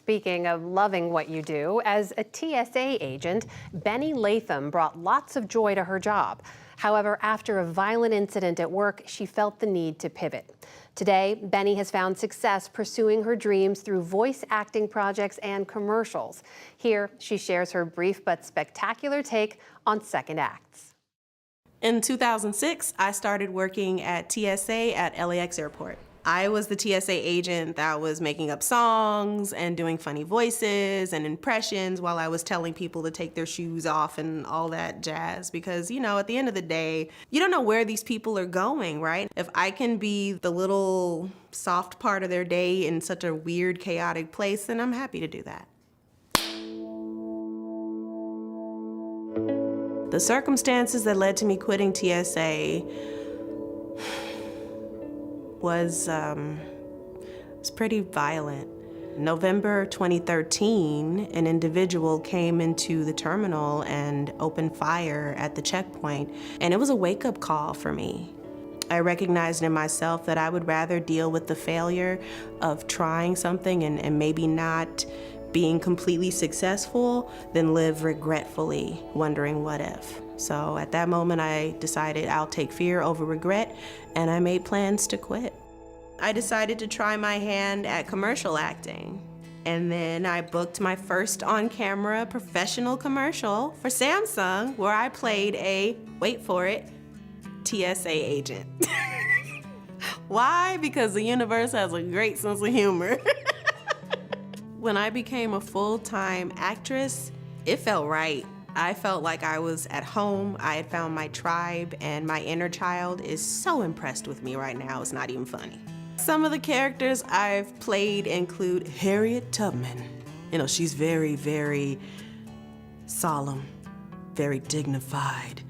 Speaking of loving what you do, as a TSA agent, Benni Latham brought lots of joy to her job. However, after a violent incident at work, she felt the need to pivot. Today, Benni has found success pursuing her dreams through voice acting projects and commercials. Here, she shares her brief but spectacular take on second acts. In 2006, I started working at TSA at LAX Airport. I was the TSA agent that was making up songs and doing funny voices and impressions while I was telling people to take their shoes off and all that jazz. Because, you know, at the end of the day, you don't know where these people are going, right? If I can be the little soft part of their day in such a weird, chaotic place, then I'm happy to do that. The circumstances that led to me quitting TSA was pretty violent. November 2013, an individual came into the terminal and opened fire at the checkpoint, and it was a wake-up call for me. I recognized in myself that I would rather deal with the failure of trying something and maybe not being completely successful than live regretfully, wondering what if. So at that moment, I decided I'll take fear over regret, and I made plans to quit. I decided to try my hand at commercial acting. And then I booked my first on-camera professional commercial for Samsung, where I played a, wait for it, TSA agent. Why? Because the universe has a great sense of humor. When I became a full-time actress, it felt right. I felt like I was at home, I had found my tribe, and my inner child is so impressed with me right now, it's not even funny. Some of the characters I've played include Harriet Tubman. You know, she's very, very solemn, very dignified,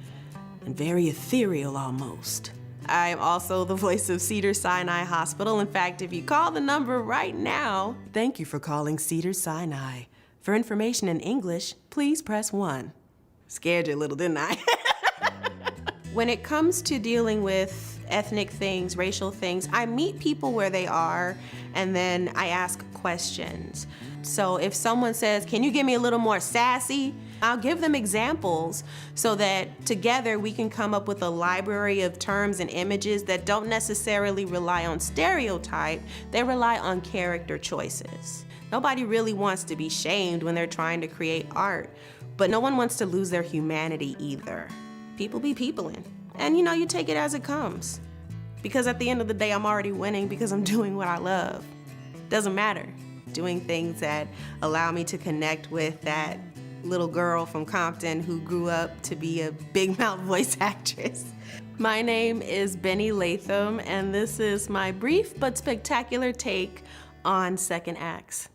and very ethereal almost. I am also the voice of Cedars-Sinai Hospital. In fact, if you call the number right now, thank you for calling Cedars-Sinai. For information in English, please press 1. Scared you a little, didn't I? When it comes to dealing with ethnic things, racial things, I meet people where they are, and then I ask questions. So if someone says, can you give me a little more sassy? I'll give them examples so that together we can come up with a library of terms and images that don't necessarily rely on stereotype, they rely on character choices. Nobody really wants to be shamed when they're trying to create art, but no one wants to lose their humanity either. People be peopling, and you know, you take it as it comes. Because at the end of the day, I'm already winning because I'm doing what I love. Doesn't matter. Doing things that allow me to connect with that little girl from Compton who grew up to be a big mouth voice actress. My name is Benni Latham, and this is my brief but spectacular take on second acts.